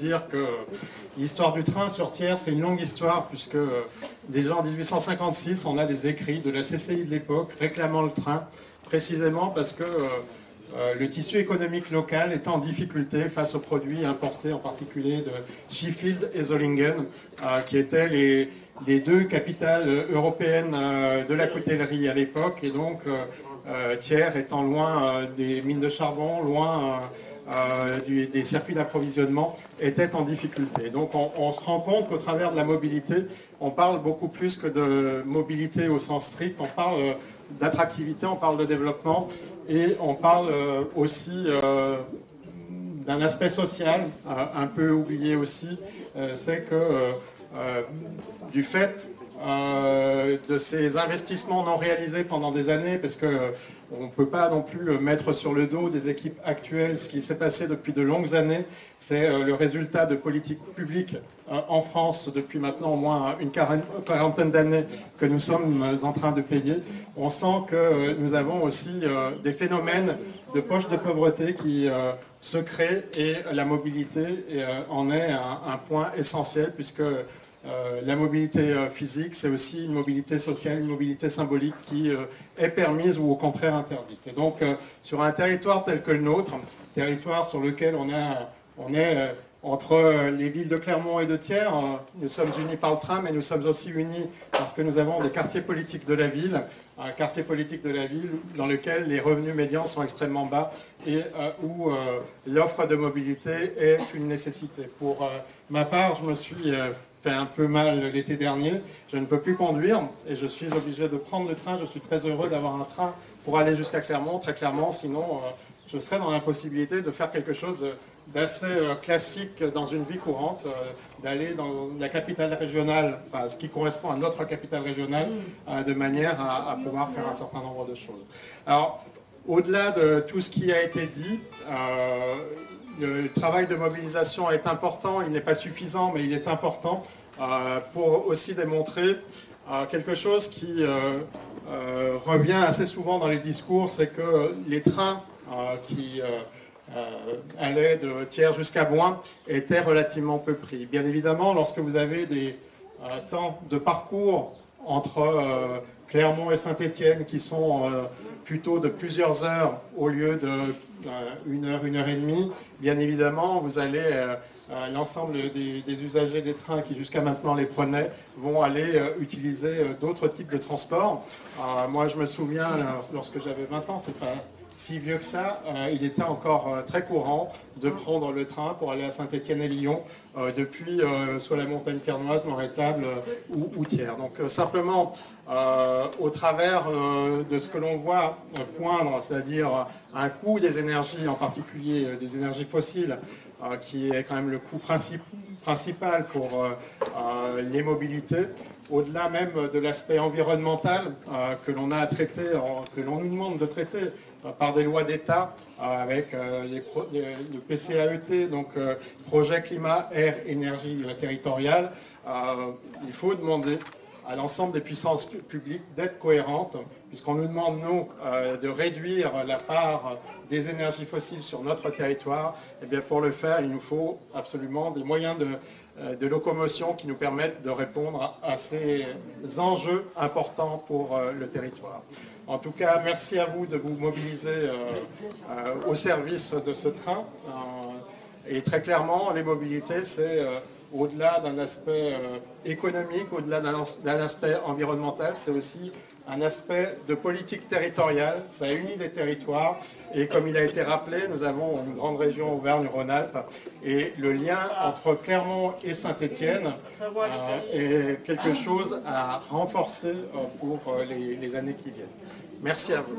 dire que l'histoire du train sur Thiers, c'est une longue histoire, puisque déjà en 1856, on a des écrits de la CCI de l'époque réclamant le train, précisément parce que le tissu économique local était en difficulté face aux produits importés, en particulier de Sheffield et Zollingen, qui étaient les deux capitales européennes de la coutellerie à l'époque, et donc Thiers étant loin des mines de charbon, loin des circuits d'approvisionnement, était en difficulté. Donc on se rend compte qu'au travers de la mobilité, on parle beaucoup plus que de mobilité au sens strict, on parle d'attractivité, on parle de développement, et on parle aussi d'un aspect social, un peu oublié aussi, c'est que du fait de ces investissements non réalisés pendant des années, parce que on ne peut pas non plus mettre sur le dos des équipes actuelles ce qui s'est passé depuis de longues années. C'est le résultat de politiques publiques en France depuis maintenant au moins une quarantaine d'années que nous sommes en train de payer. On sent que nous avons aussi des phénomènes de poche de pauvreté qui se créent, et la mobilité en est un point essentiel, puisque la mobilité physique, c'est aussi une mobilité sociale, une mobilité symbolique qui est permise ou au contraire interdite. Et donc, sur un territoire tel que le nôtre, territoire sur lequel on est entre les villes de Clermont et de Thiers, nous sommes unis par le train, mais nous sommes aussi unis parce que nous avons des quartiers politiques de la ville, un quartier politique de la ville dans lequel les revenus médians sont extrêmement bas et où l'offre de mobilité est une nécessité. Pour ma part, je me suis fait un peu mal l'été dernier, je ne peux plus conduire et je suis obligé de prendre le train. Je suis très heureux d'avoir un train pour aller jusqu'à Clermont, très clairement, sinon je serais dans l'impossibilité de faire quelque chose d'assez classique dans une vie courante, d'aller dans la capitale régionale, enfin, ce qui correspond à notre capitale régionale, de manière à pouvoir faire un certain nombre de choses. Alors, au-delà de tout ce qui a été dit, le travail de mobilisation est important, il n'est pas suffisant, mais il est important pour aussi démontrer quelque chose qui revient assez souvent dans les discours, c'est que les trains qui allaient de Thiers jusqu'à Boin étaient relativement peu pris. Bien évidemment, lorsque vous avez des temps de parcours entre Clermont et Saint-Étienne qui sont plutôt de plusieurs heures au lieu de une heure et demie, bien évidemment, vous allez, l'ensemble des usagers des trains qui jusqu'à maintenant les prenaient vont aller utiliser d'autres types de transports. Moi, je me souviens, lorsque j'avais 20 ans, c'est pas si vieux que ça, il était encore très courant de prendre le train pour aller à Saint-Étienne et Lyon depuis soit la montagne Ternoise, Morétable ou Thiers. Donc simplement, au travers de ce que l'on voit poindre, c'est-à-dire un coût des énergies, en particulier des énergies fossiles, qui est quand même le coût principal pour les mobilités, au-delà même de l'aspect environnemental que l'on a à traiter, que l'on nous demande de traiter par des lois d'État, avec le PCAET, donc projet climat, air, énergie territoriale. Il faut demander à l'ensemble des puissances publiques d'être cohérentes, puisqu'on nous demande, nous, de réduire la part des énergies fossiles sur notre territoire. Et bien pour le faire, il nous faut absolument des moyens de locomotion qui nous permettent de répondre à ces enjeux importants pour le territoire. En tout cas, merci à vous de vous mobiliser au service de ce train. Et très clairement, les mobilités, c'est au-delà d'un aspect économique, au-delà d'un aspect environnemental, c'est aussi un aspect de politique territoriale. Ça unit les territoires. Et comme il a été rappelé, nous avons une grande région Auvergne-Rhône-Alpes. Et le lien entre Clermont et Saint-Étienne est quelque chose à renforcer pour les années qui viennent. Merci à vous.